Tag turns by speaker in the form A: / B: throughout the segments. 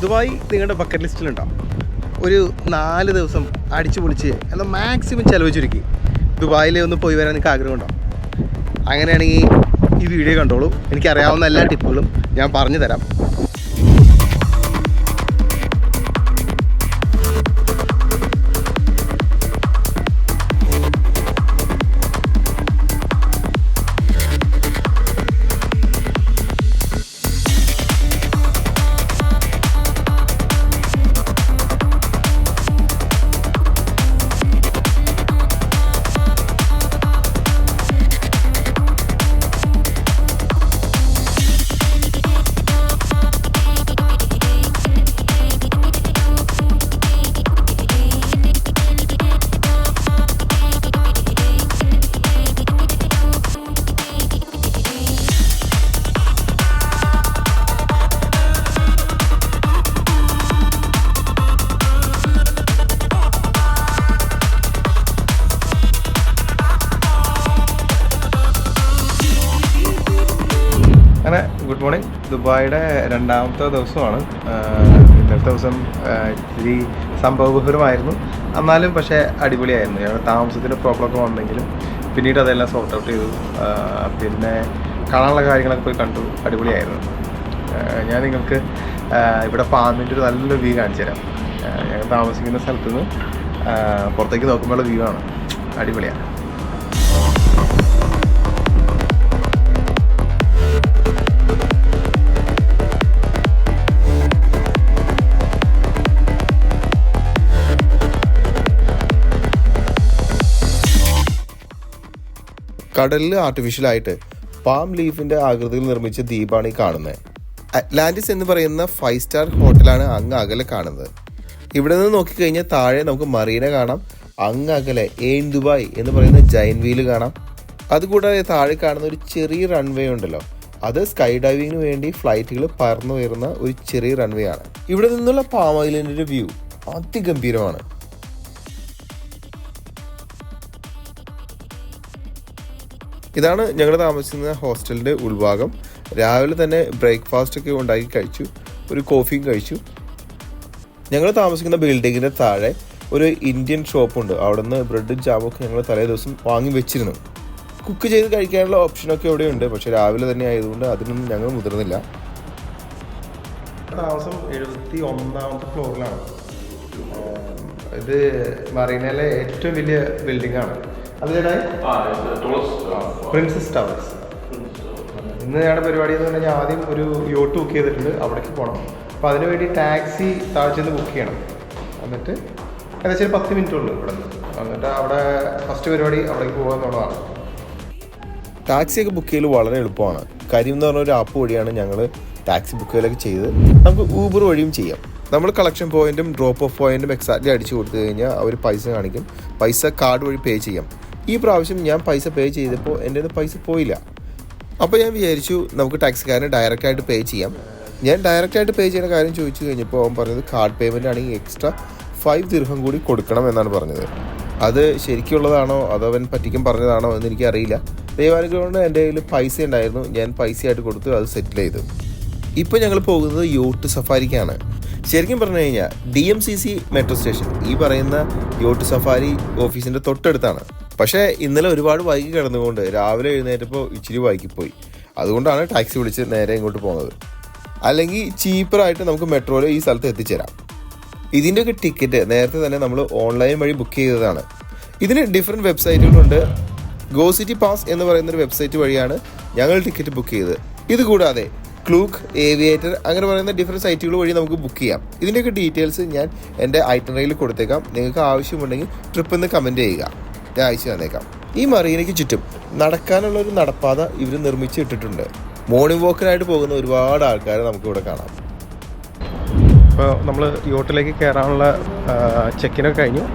A: Dubai നിങ്ങളുടെ bucket ലിസ്റ്റിലുണ്ടോ? ഒരു 4 ദിവസം അടിച്ചു പൊളിച്ച് എന്നാൽ മാക്സിമം ചിലവ് ചുരുക്കി ദുബായിൽ ഒന്ന് പോയി വരാൻ നിങ്ങൾക്ക് ആഗ്രഹമുണ്ടോ? അങ്ങനെയാണെങ്കിൽ ഈ വീഡിയോ കണ്ടോളൂ. എനിക്കറിയാവുന്ന എല്ലാ ടിപ്പുകളും ഞാൻ പറഞ്ഞു തരാം. അങ്ങനെ ഗുഡ് മോർണിംഗ്. ദുബായിയുടെ 2ാമത്തെ ദിവസമാണ്. ഇന്നത്തെ ദിവസം ഇത്തിരി സംഭവബഹുലമായിരുന്നു, എന്നാലും പക്ഷേ അടിപൊളിയായിരുന്നു. ഞങ്ങളുടെ താമസത്തിൻ്റെ പ്രോബ്ലമൊക്കെ വന്നെങ്കിലും പിന്നീട് അതെല്ലാം സോർട്ട് ഔട്ട് ചെയ്തു. പിന്നെ കാണാനുള്ള കാര്യങ്ങളൊക്കെ പോയി കണ്ടു. അടിപൊളിയായിരുന്നു. ഞാൻ നിങ്ങൾക്ക് ഇവിടെ പാമ്പിൻ്റെ ഒരു നല്ലൊരു വ്യൂ കാണിച്ചു തരാം. ഞങ്ങൾ താമസിക്കുന്ന സ്ഥലത്ത് നിന്ന് പുറത്തേക്ക് നോക്കുമ്പോഴുള്ള വ്യൂ ആണ്. അടിപൊളിയാണ്. കടലിൽ ആർട്ടിഫിഷ്യലായിട്ട് പാം ലീഫിൻ്റെ ആകൃതിയിൽ നിർമ്മിച്ച ദ്വീപാണ് ഈ കാണുന്നത്. അറ്റ്ലാന്റിസ് എന്ന് പറയുന്ന 5 സ്റ്റാർ ഹോട്ടലാണ് അങ്ങ് അകലെ കാണുന്നത്. ഇവിടെ നിന്ന് നോക്കിക്കഴിഞ്ഞാൽ താഴെ നമുക്ക് മറീന കാണാം. അങ്ങ് അകലെ എയിൻ ദുബായ് എന്ന് പറയുന്ന ജൈൻ വീല് കാണാം. അതുകൂടാതെ താഴെ കാണുന്ന ഒരു ചെറിയ റൺവേ ഉണ്ടല്ലോ, അത് സ്കൈ ഡൈവിങ്ങിന് വേണ്ടി ഫ്ലൈറ്റുകൾ പറന്നു വരുന്ന ഒരു ചെറിയ റൺവേ ആണ്. ഇവിടെ നിന്നുള്ള പാം ഐലൻഡിൻ്റെ വ്യൂ അതിഗംഭീരമാണ്. ഇതാണ് ഞങ്ങൾ താമസിക്കുന്ന ഹോസ്റ്റലിൻ്റെ ഉൾഭാഗം. രാവിലെ തന്നെ ബ്രേക്ക്ഫാസ്റ്റ് ഒക്കെ ഉണ്ടാക്കി കഴിച്ചു, ഒരു കോഫിയും കഴിച്ചു. ഞങ്ങൾ താമസിക്കുന്ന ബിൽഡിങ്ങിൻ്റെ താഴെ ഒരു ഇന്ത്യൻ ഷോപ്പുണ്ട്. അവിടെ നിന്ന് ബ്രെഡും ജാമൊക്കെ ഞങ്ങൾ തലേ ദിവസം വാങ്ങി വെച്ചിരുന്നു. കുക്ക് ചെയ്ത് കഴിക്കാനുള്ള ഓപ്ഷനൊക്കെ ഇവിടെ ഉണ്ട്, പക്ഷേ രാവിലെ തന്നെ ആയതുകൊണ്ട് അതിനൊന്നും ഞങ്ങൾ മുതിർന്നില്ല. താമസം 71ാമത്തെ ഫ്ലോറിലാണ്. ഇത് മറീനയിലെ ഏറ്റവും വലിയ ബിൽഡിംഗാണ്. Princess towers. ഇന്ന് ഞങ്ങളുടെ പരിപാടി എന്ന് പറഞ്ഞാൽ ആദ്യം ഒരു യോട്ട് ബുക്ക് ചെയ്തിട്ടുണ്ട്, അവിടേക്ക് പോകണം. അപ്പോൾ അതിനുവേണ്ടി ടാക്സി താഴ്ചയിൽ ബുക്ക് ചെയ്യണം. എന്നിട്ട് ഏകദേശം 10 മിനിറ്റ് ഉള്ളൂ ഇവിടെ നിന്ന്. എന്നിട്ട് അവിടെ ഫസ്റ്റ് പരിപാടി അവിടേക്ക് പോകുക എന്നുള്ളതാണ്. ടാക്സിയൊക്കെ ബുക്ക് ചെയ്യൽ വളരെ എളുപ്പമാണ്. കരീം എന്ന് പറഞ്ഞ ഒരു ആപ്പ് വഴിയാണ് ഞങ്ങൾ ടാക്സി ബുക്ക് ചെയ്യലൊക്കെ ചെയ്ത്. നമുക്ക് ഊബർ വഴിയും ചെയ്യാം. നമ്മൾ കളക്ഷൻ പോയിന്റും ഡ്രോപ്പ് ഓഫ് പോയിന്റും എക്സാക്ട്ലി അടിച്ചു കൊടുത്തു കഴിഞ്ഞാൽ അവർ പൈസ കാണിക്കും. പൈസ കാർഡ് വഴി പേ ചെയ്യാം. ഈ പ്രാവശ്യം ഞാൻ പൈസ പേ ചെയ്തപ്പോൾ എൻ്റെ പൈസ പോയില്ല. അപ്പോൾ ഞാൻ വിചാരിച്ചു നമുക്ക് ടാക്സിക്കാരന് ഡയറക്റ്റായിട്ട് പേ ചെയ്യാം. ഞാൻ ഡയറക്റ്റായിട്ട് പേ ചെയ്യുന്ന കാര്യം ചോദിച്ചു കഴിഞ്ഞപ്പോൾ അവൻ പറഞ്ഞത് കാർഡ് പേയ്മെൻ്റ് ആണെങ്കിൽ എക്സ്ട്രാ 5 ദിർഹം കൂടി കൊടുക്കണം എന്നാണ് പറഞ്ഞത്. അത് ശരിക്കുള്ളതാണോ അതോ അവൻ പറ്റിക്കും പറഞ്ഞതാണോ എന്ന് എനിക്കറിയില്ല. ദൈവാനുഗ്രഹം കൊണ്ട് എൻ്റെ കയ്യിൽ പൈസ ഉണ്ടായിരുന്നു. ഞാൻ പൈസയായിട്ട് കൊടുത്തു, അത് സെറ്റിൽ ചെയ്തു. ഇപ്പോൾ ഞങ്ങൾ പോകുന്നത് യോട്ട് സഫാരിക്കാണ്. ശരിക്കും പറഞ്ഞു കഴിഞ്ഞാൽ DMCC മെട്രോ സ്റ്റേഷൻ ഈ പറയുന്ന യോട്ട് സഫാരി ഓഫീസിൻ്റെ തൊട്ടടുത്താണ്. പക്ഷേ ഇന്നലെ ഒരുപാട് വൈകി കിടന്നുകൊണ്ട് രാവിലെ എഴുന്നേറ്റപ്പോൾ ഇച്ചിരി വൈകിപ്പോയി. അതുകൊണ്ടാണ് ടാക്സി വിളിച്ച് നേരെ ഇങ്ങോട്ട് പോകുന്നത്. അല്ലെങ്കിൽ ചീപ്പറായിട്ട് നമുക്ക് മെട്രോയിൽ ഈ സ്ഥലത്ത് എത്തിച്ചേരാം. ഇതിൻ്റെയൊക്കെ ടിക്കറ്റ് നേരത്തെ തന്നെ നമ്മൾ ഓൺലൈൻ വഴി ബുക്ക് ചെയ്തതാണ്. ഇതിന് ഡിഫറെൻറ്റ് വെബ്സൈറ്റുകളുണ്ട്. ഗോ സിറ്റി പാസ് എന്ന് പറയുന്നൊരു വെബ്സൈറ്റ് വഴിയാണ് ഞങ്ങൾ ടിക്കറ്റ് ബുക്ക് ചെയ്തത്. ഇതുകൂടാതെ ക്ലൂക്ക്, ഏവിയേറ്റർ അങ്ങനെ പറയുന്ന ഡിഫറെൻറ്റ് സൈറ്റുകൾ വഴി നമുക്ക് ബുക്ക് ചെയ്യാം. ഇതിൻ്റെയൊക്കെ ഡീറ്റെയിൽസ് ഞാൻ എൻ്റെ ഐറ്റനറിയിൽ കൊടുത്തേക്കാം. നിങ്ങൾക്ക് ആവശ്യമുണ്ടെങ്കിൽ ട്രിപ്പ് എന്ന് കമൻറ്റ് ചെയ്യുക, ഞാൻ അയച്ചു തന്നേക്കാം. ഈ മറീനയ്ക്ക് ചുറ്റും നടക്കാനുള്ളൊരു നടപ്പാത ഇവർ നിർമ്മിച്ച് ഇട്ടിട്ടുണ്ട്. മോർണിംഗ് വാക്കിനായിട്ട് പോകുന്ന ഒരുപാട് ആൾക്കാരെ നമുക്കിവിടെ കാണാം. ഇപ്പോൾ നമ്മൾ യോട്ടിലേക്ക് കയറാനുള്ള ചെക്കിനൊക്കെ കഴിഞ്ഞു.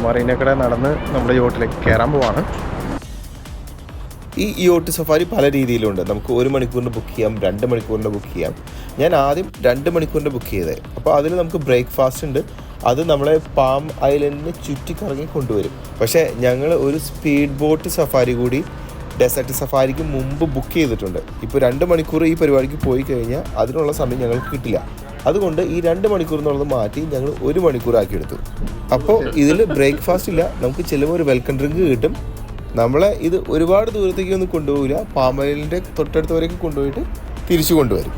A: മറീനക്കടെ നടന്ന് നമ്മൾ യോട്ടിലേക്ക് കയറാൻ പോവാണ്. ഈ യോട്ട് സഫാരി പല രീതിയിലുണ്ട്. നമുക്ക് 1 മണിക്കൂറിൻ്റെ ബുക്ക് ചെയ്യാം, 2 മണിക്കൂറിൻ്റെ ബുക്ക് ചെയ്യാം. ഞാൻ ആദ്യം 2 മണിക്കൂറിൻ്റെ ബുക്ക് ചെയ്തത്. അപ്പോൾ അതിൽ നമുക്ക് ബ്രേക്ക്ഫാസ്റ്റ് ഉണ്ട്. അത് നമ്മളെ പാം ഐലൻഡിന് ചുറ്റിക്കറങ്ങി കൊണ്ടുവരും. പക്ഷേ ഞങ്ങൾ ഒരു സ്പീഡ് ബോട്ട് സഫാരി കൂടി ഡെസേർട്ട് സഫാരിക്ക് മുമ്പ് ബുക്ക് ചെയ്തിട്ടുണ്ട്. ഇപ്പോൾ 2 മണിക്കൂർ ഈ പരിപാടിക്ക് പോയി കഴിഞ്ഞാൽ അതിനുള്ള സമയം ഞങ്ങൾക്ക് കിട്ടില്ല.
B: അതുകൊണ്ട് ഈ 2 മണിക്കൂർ എന്നുള്ളത് മാറ്റി ഞങ്ങൾ 1 മണിക്കൂറാക്കി എടുത്തു. അപ്പോൾ ഇതിൽ ബ്രേക്ക്ഫാസ്റ്റ് ഇല്ല, നമുക്ക് ചെല്ലുമ്പോൾ ഒരു വെൽക്കം ഡ്രിങ്ക് കിട്ടും. നമ്മളെ ഇത് ഒരുപാട് ദൂരത്തേക്കൊന്നും കൊണ്ടുപോകില്ല, പാമയിലിൻ്റെ തൊട്ടടുത്തവരേക്ക് കൊണ്ടുപോയിട്ട് തിരിച്ചു കൊണ്ടുവരും.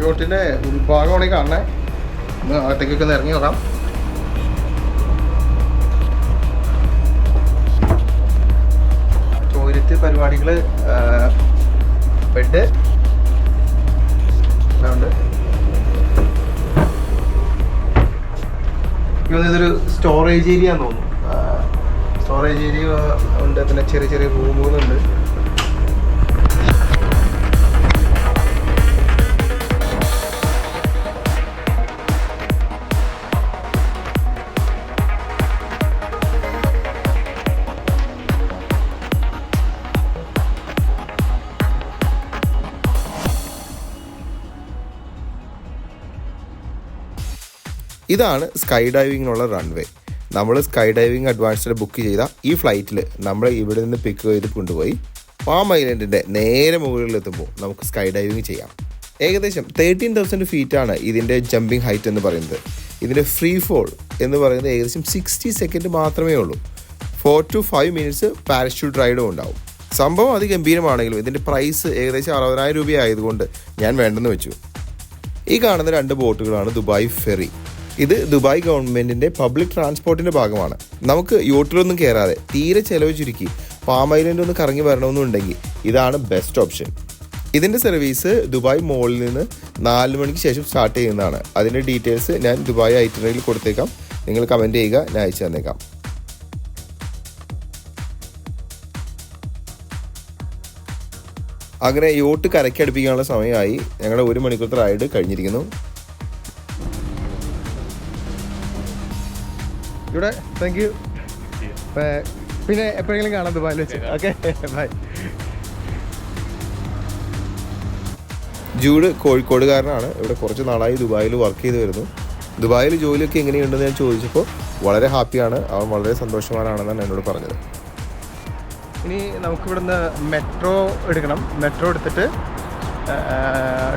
A: യോട്ടിൻ്റെ ഉൾഭാഗമാണ് കാണണേ. ഒന്ന് അകത്തേക്കൊക്കെ ഒന്ന് ഇറങ്ങി നോക്കാം. ടോയ്ലറ്റ് പരിപാടികൾ, ബെഡ് എല്ലാം ഉണ്ട്. ഇതൊരു സ്റ്റോറേജ് ഏരിയ എന്ന് തോന്നുന്നു. സ്റ്റോറേജ് ഏരിയ ഉണ്ട്, പിന്നെ ചെറിയ ചെറിയ റൂമുകളുണ്ട്.
B: ഇതാണ് സ്കൈ ഡൈവിങ്ങിനുള്ള റൺവേ. നമ്മൾ സ്കൈ ഡൈവിങ് അഡ്വാൻസിൽ ബുക്ക് ചെയ്ത ഈ ഫ്ലൈറ്റിൽ നമ്മളെ ഇവിടെ നിന്ന് പിക്ക് ചെയ്ത് കൊണ്ടുപോയി പാം ഐലൻഡിൻ്റെ നേരെ മുകളിലെത്തുമ്പോൾ നമുക്ക് സ്കൈ ഡൈവിങ് ചെയ്യാം. ഏകദേശം 13,000 ഫീറ്റാണ് ഇതിൻ്റെ ജമ്പിങ് ഹൈറ്റ് എന്ന് പറയുന്നത്. ഇതിൻ്റെ ഫ്രീ ഫോൾ എന്ന് പറയുന്നത് ഏകദേശം 60 സെക്കൻഡ് മാത്രമേ ഉള്ളൂ. 4 to 5 മിനിറ്റ്സ് പാരച്യൂട്ട് റൈഡും ഉണ്ടാവും. സംഭവം അതിഗംഭീരമാണെങ്കിലും ഇതിൻ്റെ പ്രൈസ് ഏകദേശം 60,000 രൂപ ആയതുകൊണ്ട് ഞാൻ വേണ്ടെന്ന് വെച്ചു. ഈ കാണുന്ന 2 ബോട്ടുകളാണ് ദുബായ് ഫെറി. ഇത് ദുബായ് ഗവൺമെൻറ്റിൻ്റെ പബ്ലിക് ട്രാൻസ്പോർട്ടിൻ്റെ ഭാഗമാണ്. നമുക്ക് യോട്ടിലൊന്നും കയറാതെ തീരെ ചിലവ് ചുരുക്കി പാം ഐലൻഡ് ഒന്ന് കറങ്ങി വരണമെന്നുണ്ടെങ്കിൽ ഇതാണ് ബെസ്റ്റ് ഓപ്ഷൻ. ഇതിൻ്റെ സർവീസ് ദുബായ് മോളിൽ നിന്ന് 4 മണിക്ക് ശേഷം സ്റ്റാർട്ട് ചെയ്യുന്നതാണ്. അതിൻ്റെ ഡീറ്റെയിൽസ് ഞാൻ ദുബായ് ഐറ്റിനറിയിൽ കൊടുത്തേക്കാം, നിങ്ങൾ കമൻറ്റ് ചെയ്യുക, ഞാൻ അയച്ചു തന്നേക്കാം. അങ്ങനെ യോട്ട് കരയ്ക്കടുപ്പിക്കാനുള്ള സമയമായി. ഞങ്ങളുടെ 1 മണിക്കൂറത്തെ റൈഡ് കഴിഞ്ഞിരിക്കുന്നു.
A: ഇവിടെ താങ്ക് യു. പിന്നെ എപ്പോഴെങ്കിലും കാണാം ദുബായിൽ വെച്ച്. Okay, bye.
B: ജൂഡ് കോഴിക്കോടുകാരനാണ്. ഇവിടെ കുറച്ച് നാളായി ദുബായിൽ വർക്ക് ചെയ്ത് വരുന്നു. ദുബായിൽ ജോലിയൊക്കെ എങ്ങനെയുണ്ടെന്ന് ഞാൻ ചോദിച്ചപ്പോൾ വളരെ ഹാപ്പിയാണ്, അവൻ വളരെ സന്തോഷവാനാണെന്നാണ് എന്നോട് പറഞ്ഞത്.
A: ഇനി നമുക്കിവിടുന്ന് മെട്രോ എടുക്കണം. മെട്രോ എടുത്തിട്ട്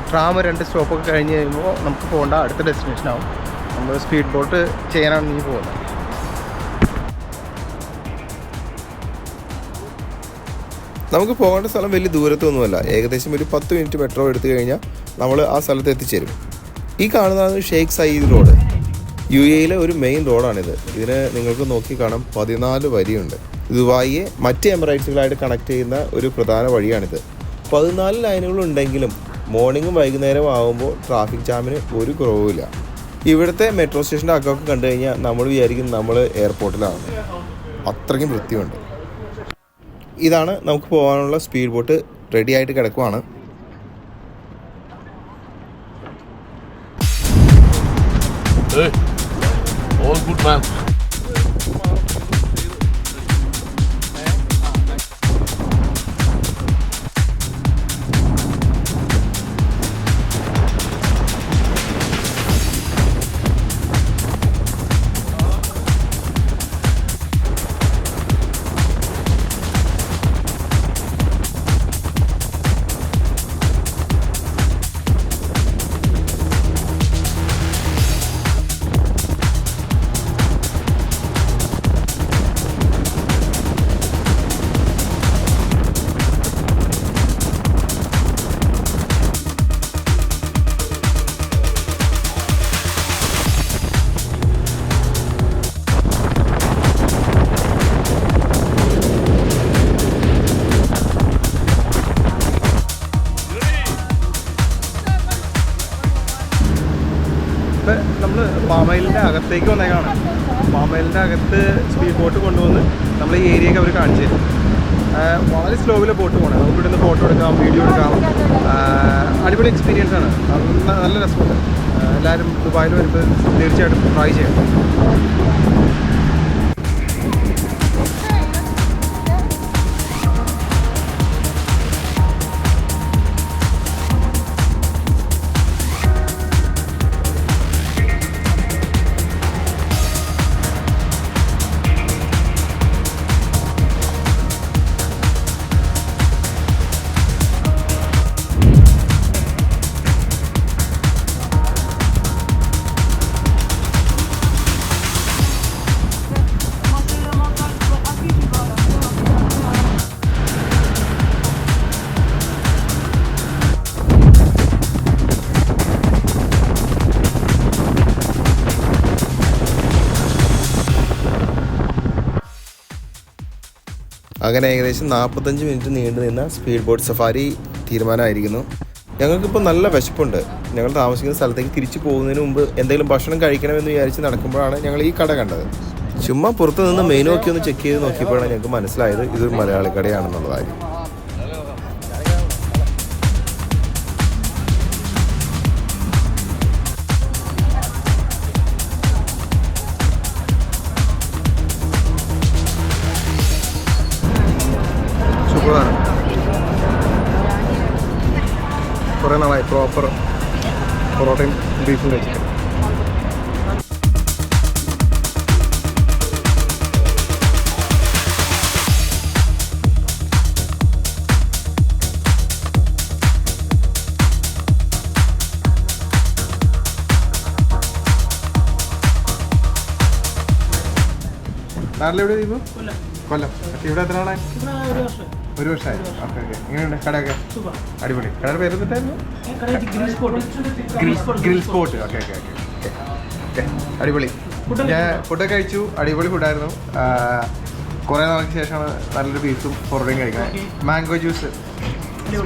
A: ട്രാം 2 സ്റ്റോപ്പൊക്കെ കഴിഞ്ഞ് കഴിയുമ്പോൾ നമുക്ക് പോകേണ്ട അടുത്ത ഡെസ്റ്റിനേഷനാവും. നമ്മൾ സ്പീഡ് ബോട്ട് ചെയ്യാനാണ് ഇനി പോകുന്നത്.
B: നമുക്ക് പോകേണ്ട സ്ഥലം വലിയ ദൂരത്തൊന്നുമല്ല, ഏകദേശം ഒരു 10 മിനിറ്റ് മെട്രോ എടുത്തു കഴിഞ്ഞാൽ നമ്മൾ ആ സ്ഥലത്ത് എത്തിച്ചേരും. ഈ കാണുന്നതാണ് ഷെയ്ഖ് സയ്യിദ് റോഡ്. UAE ഒരു മെയിൻ റോഡാണിത്. ഇതിന് നിങ്ങൾക്ക് നോക്കി കാണാം 14 വരിയുണ്ട്. ദുബായിയെ മറ്റ് എമിറേറ്റ്സുകളായിട്ട് കണക്ട് ചെയ്യുന്ന ഒരു പ്രധാന വഴിയാണിത്. 14 ലൈനുകളുണ്ടെങ്കിലും മോർണിംഗും വൈകുന്നേരം ആകുമ്പോൾ ട്രാഫിക് ജാമിന് ഒരു കുറവുമില്ല. ഇവിടുത്തെ മെട്രോ സ്റ്റേഷൻ്റെ അകമൊക്കെ കണ്ടു കഴിഞ്ഞാൽ നമ്മൾ വിചാരിക്കും നമ്മൾ എയർപോർട്ടിലാണ്, അത്രയ്ക്കും വൃത്തിയുണ്ട്. ഇതാണ് നമുക്ക് പോകാനുള്ള സ്പീഡ് ബോട്ട്, റെഡി ആയിട്ട് കിടക്കുവാണ്.
C: All good, man.
A: നമ്മൾ പാമയിലിൻ്റെ അകത്തേക്ക് വന്നേക്കാണ്. പാമയിലിൻ്റെ അകത്ത് സ്പീഡ് ബോട്ട് കൊണ്ടുവന്ന് നമ്മൾ ഈ ഏരിയയൊക്കെ അവർ കാണിച്ചു തരും. വളരെ സ്ലോവിലെ ബോട്ട് പോകണം. നമുക്ക് ഇവിടുന്ന് ഫോട്ടോ എടുക്കാം, വീഡിയോ എടുക്കാം. അടിപൊളി എക്സ്പീരിയൻസ് ആണ്. നല്ല രസമുണ്ട്. എല്ലാവരും ദുബായിൽ വരുമ്പോൾ തീർച്ചയായിട്ടും ട്രൈ ചെയ്യണം.
B: അങ്ങനെ ഏകദേശം 45 മിനിറ്റ് നീണ്ടു നിന്ന സ്പീഡ് ബോട്ട് സഫാരി തീരുമാനമായിരിക്കുന്നു. ഞങ്ങൾക്കിപ്പോൾ നല്ല വിശപ്പുണ്ട്. ഞങ്ങൾ താമസിക്കുന്ന സ്ഥലത്തേക്ക് തിരിച്ചു പോകുന്നതിന് മുമ്പ് എന്തെങ്കിലും ഭക്ഷണം കഴിക്കണമെന്ന് വിചാരിച്ച് നടക്കുമ്പോഴാണ് ഞങ്ങൾ ഈ കട കണ്ടത്. ചുമ്മാ പുറത്ത് നിന്ന് മെനു ഒക്കെ ഒന്ന് ചെക്ക് ചെയ്ത് നോക്കിയപ്പോഴാണ് ഞങ്ങൾക്ക് മനസ്സിലായത് ഇതൊരു മലയാളി കടയാണെന്നുള്ള കാര്യം.
A: കുറേ നാളായി പ്രോപ്പർ പൊറോട്ടയും ബീഫും കഴിച്ചിട്ട്. നാട്ടിലെവിടെ ദീപു? കൊല്ലം. ഇവിടെ എത്ര നാളായി? 1 വർഷമായി. Okay okay. എങ്ങനെയുണ്ട് കടയൊക്കെ? അടിപൊളി. കടയുടെ പേര് എന്നിട്ടായിരുന്നു? Grill spot. Okay okay okay okay. അടിപൊളി. ഞാൻ ഫുഡൊക്കെ കഴിച്ചു. അടിപൊളി ഫുഡായിരുന്നു. കുറേ നാൾക്ക് ശേഷമാണ് നല്ലൊരു പീസും പൊറോട്ടയും കഴിക്കുന്നത്. മാംഗോ ജ്യൂസ്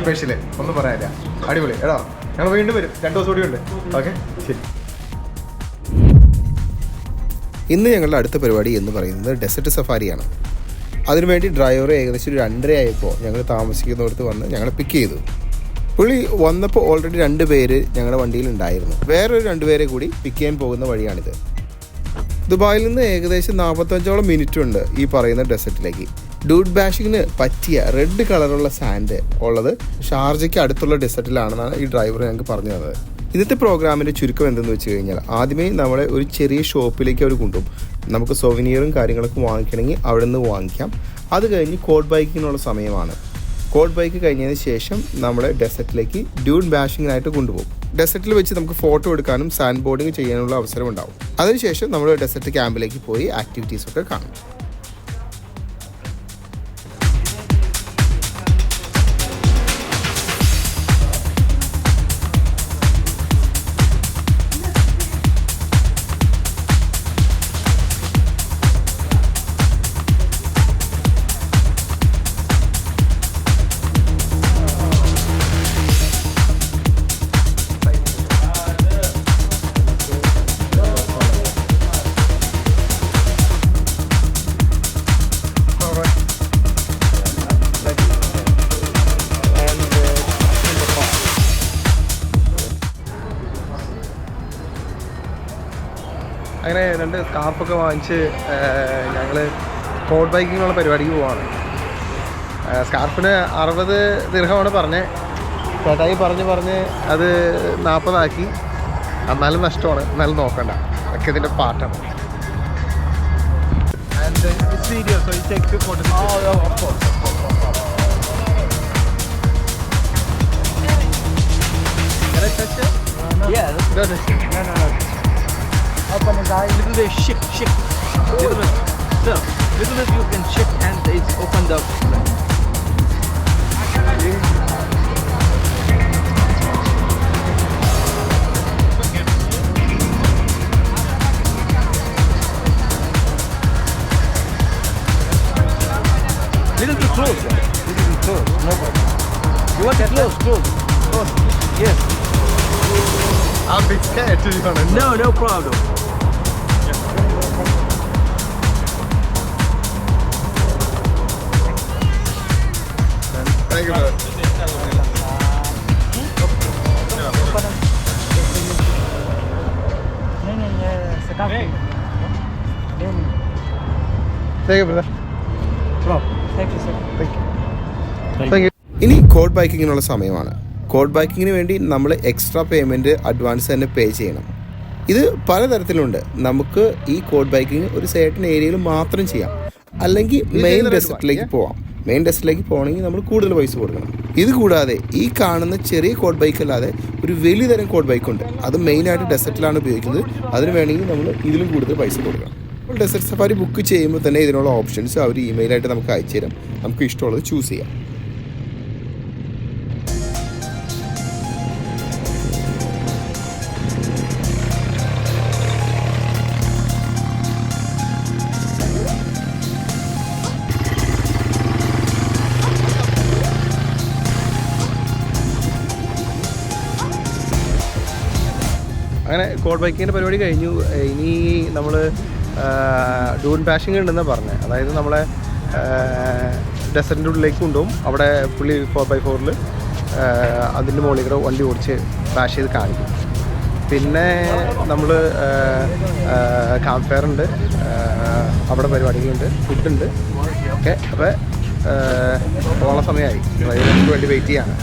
A: സ്പെഷ്യല് ഒന്നും പറയാനില്ല. അടിപൊളി. എടാ ഞങ്ങൾ വീണ്ടും വരും. 2 ദിവസം കൂടി ഉണ്ട്. ഓക്കെ ശരി.
B: ഇന്ന് ഞങ്ങളുടെ അടുത്ത പരിപാടി എന്ന് പറയുന്നത് ഡെസേർട്ട് സഫാരിയാണ്. അതിനുവേണ്ടി ഡ്രൈവർ ഏകദേശം ഒരു 2:30 ആയപ്പോൾ ഞങ്ങൾ താമസിക്കുന്നിടത്ത് വന്ന് ഞങ്ങളെ പിക്ക് ചെയ്തു. പുള്ളി വന്നപ്പോൾ ഓൾറെഡി 2 പേര് ഞങ്ങളുടെ വണ്ടിയിൽ ഉണ്ടായിരുന്നു. വേറൊരു 2 പേരെ കൂടി പിക്ക് ചെയ്യാൻ പോകുന്ന വഴിയാണിത്. ദുബായിൽ നിന്ന് ഏകദേശം 45ഓളം മിനിറ്റ് ഉണ്ട് ഈ പറയുന്ന ഡെസേർട്ടിലേക്ക്. ഡൂഡ് ബാഷിങ്ങിന് പറ്റിയ റെഡ് കളറുള്ള സാൻഡ് ഉള്ളത് ഷാർജയ്ക്ക് അടുത്തുള്ള ഡെസേർട്ടിലാണെന്നാണ് ഈ ഡ്രൈവർ ഞങ്ങൾക്ക് പറഞ്ഞു തന്നത്. ഇന്നത്തെ പ്രോഗ്രാമിൻ്റെ ചുരുക്കം എന്തെന്ന് വെച്ച് കഴിഞ്ഞാൽ ആദ്യമേ നമ്മളെ ഒരു ചെറിയ ഷോപ്പിലേക്ക് അവർ കൊണ്ടുപോകും. നമുക്ക് സൊവനിയറും കാര്യങ്ങളൊക്കെ വാങ്ങിക്കണമെങ്കിൽ അവിടെ നിന്ന് വാങ്ങിക്കാം. അത് കഴിഞ്ഞ് കോഡ് ബൈക്കിങ്ങിനുള്ള സമയമാണ്. കോഡ് ബൈക്ക് കഴിഞ്ഞതിന് ശേഷം നമ്മളെ ഡെസേർട്ടിലേക്ക് ഡ്യൂൺ ബാഷിങ്ങിനായിട്ട് കൊണ്ടുപോകും. ഡെസേർട്ടിൽ വെച്ച് നമുക്ക് ഫോട്ടോ എടുക്കാനും സാൻഡ് ബോർഡിങ് ചെയ്യാനുള്ള അവസരം ഉണ്ടാവും. അതിനുശേഷം നമ്മൾ ഡെസേർട്ട് ക്യാമ്പിലേക്ക് പോയി ആക്ടിവിറ്റീസൊക്കെ കാണും.
A: അങ്ങനെ 2 സ്കാർഫൊക്കെ വാങ്ങിച്ച് ഞങ്ങൾ കോഡ് ബൈക്കിങ്ങുള്ള പരിപാടിക്ക് പോവാണ്. സ്കാർഫിന് 60 ദിർഹമാണ് പറഞ്ഞത്. ചേട്ടായി പറഞ്ഞ് അത് 40 ആക്കി. എന്നാലും നഷ്ടമാണ്. എന്നാലും നോക്കണ്ട, ഒക്കെ ഇതിൻ്റെ പാട്ടാണ്.
C: Open his eyes. Little bit shake. Little bit, sir. Little bit you can shake and it's opened up. Little bit close. Little bit close. No problem. You want it close. Yes.
A: I'm a bit scared to be honest.
C: No problem.
B: ഇനി code ബൈക്കിങ്ങിനുള്ള സമയമാണ്. Code ബൈക്കിങ്ങിന് വേണ്ടി നമ്മൾ extra payment advance തന്നെ പേ ചെയ്യണം. ഇത് പലതരത്തിലുണ്ട്. നമുക്ക് ഈ code biking ഒരു സർട്ടൻ ഏരിയയിൽ മാത്രം ചെയ്യാം, അല്ലെങ്കിൽ മെയിൻ ഡെസർട്ടിലേക്ക് പോവാം. മെയിൻ ഡെസർട്ടിലേക്ക് പോകണമെങ്കിൽ നമ്മൾ കൂടുതൽ പൈസ കൊടുക്കണം. ഇത് കൂടാതെ ഈ കാണുന്ന ചെറിയ കോഡ് ബൈക്ക് അല്ലാതെ ഒരു വലിയ തരം കോഡ് ബൈക്കുണ്ട്. അത് മെയിനായിട്ട് ഡെസർട്ടിലാണ് ഉപയോഗിക്കുന്നത്. അതിന് വേണമെങ്കിൽ നമ്മൾ ഇതിലും കൂടുതൽ പൈസ കൊടുക്കണം. ഡെസർട്ട് സഫാരി ബുക്ക് ചെയ്യുമ്പോൾ തന്നെ ഇതിനുള്ള ഓപ്ഷൻസ് അവർ ഇമെയിലായിട്ട് നമുക്ക് അയച്ചു തരാം. നമുക്ക് ഇഷ്ടമുള്ളത് ചൂസ് ചെയ്യാം.
A: അങ്ങനെ കോഡ് ബൈക്കിങ്ങിൻ്റെ പരിപാടി കഴിഞ്ഞു. ഇനി നമ്മൾ ഡൂൺ പാഷിങ് ഉണ്ടെന്നാണ് പറഞ്ഞത്. അതായത് നമ്മളെ ഡെസർട്ടിൻ്റെ ഉള്ളിലേക്ക് കൊണ്ടുപോകും. അവിടെ പുള്ളി 4x4 അതിൻ്റെ മുകളിൽ കൂടെ വണ്ടി ഓടിച്ച് പാഷ് ചെയ്ത് കാണിക്കും. പിന്നെ നമ്മൾ ക്യാമ്പ് ഫയർ ഉണ്ട്, അവിടെ പരിപാടികളുണ്ട്, ഫുഡുണ്ട്. ഓക്കെ, അപ്പോൾ പോകാനുള്ള സമയമായി. ഡ്രൈവർക്ക് വേണ്ടി വെയിറ്റ് ചെയ്യാണ്.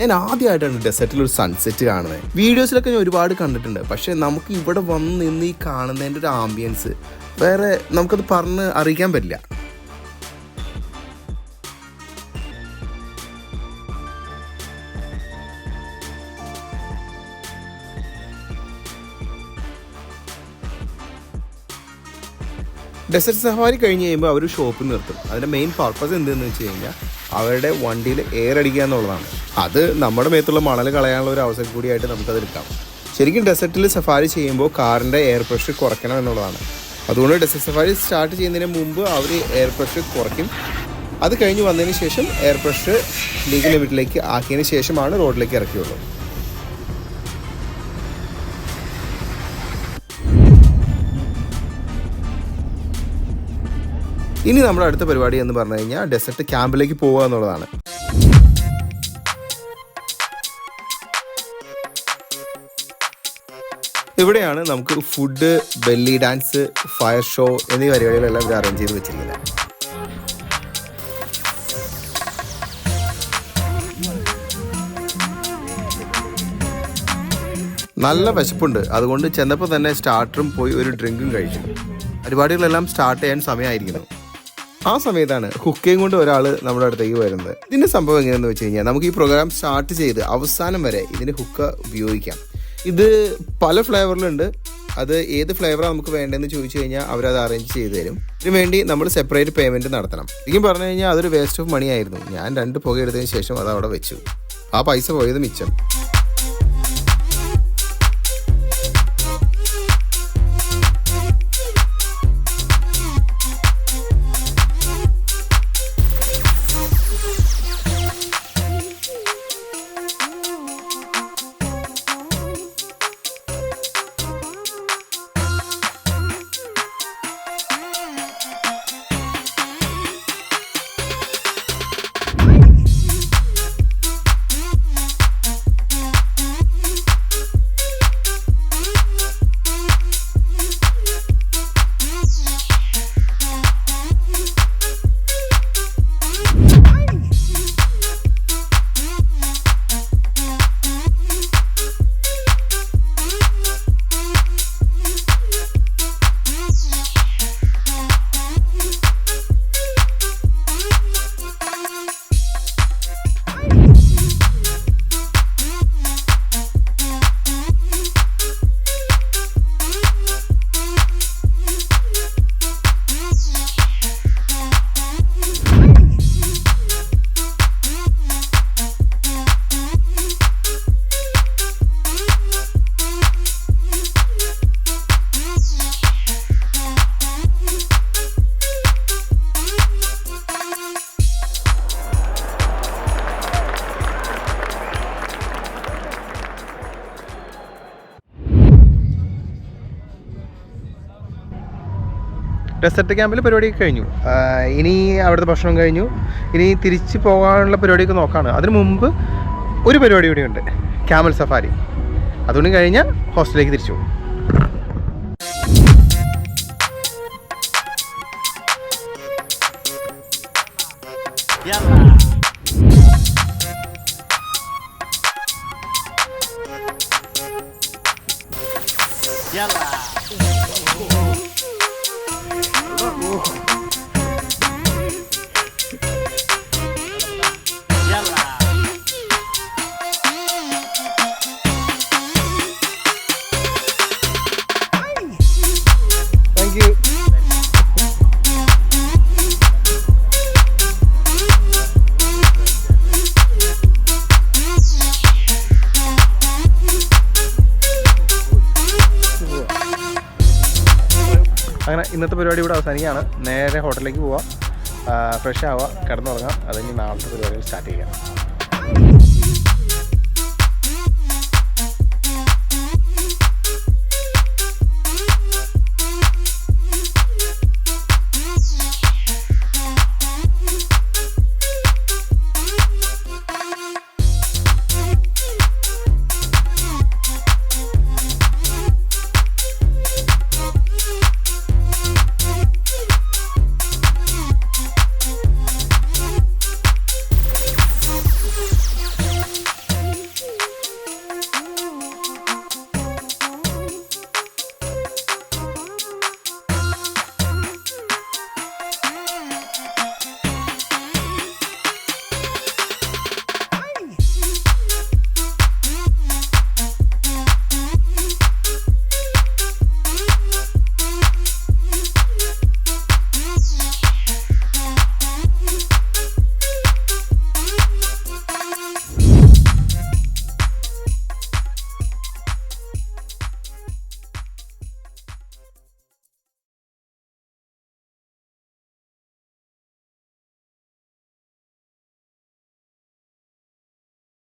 B: ഞാൻ ആദ്യമായിട്ടാണ് ഡെസേർട്ടിലൊരു സൺസെറ്റ് കാണുന്നത്. വീഡിയോസിലൊക്കെ ഞാൻ ഒരുപാട് കണ്ടിട്ടുണ്ട്, പക്ഷേ നമുക്ക് ഇവിടെ വന്ന് നിന്ന് ഈ കാണുന്നതിൻ്റെ ഒരു ആംബിയൻസ് വേറെ നമുക്കത് പറഞ്ഞ് അറിയിക്കാൻ പറ്റില്ല. ഡെസേർട്ട് സഫാരി കഴിഞ്ഞ് കഴിയുമ്പോൾ അവർ ഷോപ്പിൽ നിർത്തും. അതിൻ്റെ മെയിൻ പർപ്പസ് എന്തെന്ന് വെച്ച് കഴിഞ്ഞാൽ അവരുടെ വണ്ടിയിൽ എയർ അടിക്കുക എന്നുള്ളതാണ്. അത് നമ്മുടെ മേത്തുള്ള മണൽ കളയാനുള്ള ഒരു അവസരം കൂടിയായിട്ട് നമുക്കത് എടുക്കാം. ശരിക്കും ഡെസേർട്ടിൽ സഫാരി ചെയ്യുമ്പോൾ കാറിൻ്റെ എയർ പ്രഷർ കുറയ്ക്കണം എന്നുള്ളതാണ്. അതുകൊണ്ട് ഡെസേർട്ട് സഫാരി സ്റ്റാർട്ട് ചെയ്യുന്നതിന് മുമ്പ് അവർ എയർ പ്രഷർ കുറയ്ക്കും. അത് കഴിഞ്ഞ് വന്നതിന് ശേഷം എയർ പ്രഷർ ലീഗൽ ലിമിറ്റിലേക്ക് ആക്കിയതിന് ശേഷമാണ് റോഡിലേക്ക് ഇറക്കിയുള്ളൂ. ഇനി നമ്മുടെ അടുത്ത പരിപാടി എന്ന് പറഞ്ഞു കഴിഞ്ഞാൽ ഡെസേർട്ട് ക്യാമ്പിലേക്ക് പോകുക എന്നുള്ളതാണ്. ഇവിടെയാണ് നമുക്ക് food, belly dance, fire show എന്നീ പരിപാടികളെല്ലാം ഇവർ അറേഞ്ച് ചെയ്ത് വെച്ചിരിക്കുന്നത്. നല്ല വിശപ്പുണ്ട്. അതുകൊണ്ട് ചെന്നപ്പോൾ തന്നെ സ്റ്റാർട്ടറും പോയി ഒരു ഡ്രിങ്കും കഴിച്ചു. പരിപാടികളെല്ലാം സ്റ്റാർട്ട് ചെയ്യാൻ സമയമായിരിക്കുന്നു. ആ സമയത്താണ് ഹുക്കയും കൊണ്ട് ഒരാൾ നമ്മുടെ അടുത്തേക്ക് വരുന്നത്. ഇതിൻ്റെ സംഭവം എങ്ങനെയാണെന്ന് വെച്ച് കഴിഞ്ഞാൽ നമുക്ക് ഈ പ്രോഗ്രാം സ്റ്റാർട്ട് ചെയ്ത് അവസാനം വരെ ഇതിന് ഹുക്ക ഉപയോഗിക്കാം. ഇത് പല ഫ്ലേവറിലുണ്ട്. അത് ഏത് ഫ്ലേവറാണ് നമുക്ക് വേണ്ടതെന്ന് ചോദിച്ചു കഴിഞ്ഞാൽ അവരത് അറേഞ്ച് ചെയ്ത് തരും. ഇതിന് വേണ്ടി നമ്മൾ സെപ്പറേറ്റ് പേയ്മെൻറ്റ് നടത്തണം. ശരിക്കും പറഞ്ഞു കഴിഞ്ഞാൽ അതൊരു വേസ്റ്റ് ഓഫ് മണി ആയിരുന്നു. ഞാൻ 2 പുക എടുത്തതിന് ശേഷം അത് അവിടെ വെച്ചു. ആ പൈസ പോയത് മിച്ചം.
A: ഡെസേർട്ട് ക്യാമ്പിൽ പരിപാടിയൊക്കെ കഴിഞ്ഞു. ഇനി അവിടുത്തെ ഭക്ഷണം കഴിഞ്ഞു. ഇനി തിരിച്ച് പോകാനുള്ള പരിപാടിയൊക്കെ നോക്കാണ്. അതിന് മുമ്പ് ഒരു പരിപാടി കൂടിയുണ്ട്, ക്യാമൽ സഫാരി. അതുകൊണ്ട് കഴിഞ്ഞാൽ ഹോസ്റ്റലിലേക്ക് തിരിച്ചു പോകും. അങ്ങനെ ഇന്നത്തെ പരിപാടി ഇവിടെ അവസാനിക്കുകയാണ്. നേരെ ഹോട്ടലിലേക്ക് പോവാം, ഫ്രഷ് ആവുക, കിടന്നുറങ്ങാം. അത് കഴിഞ്ഞ് നാളത്തെ പരിപാടികൾ സ്റ്റാർട്ട് ചെയ്യാം.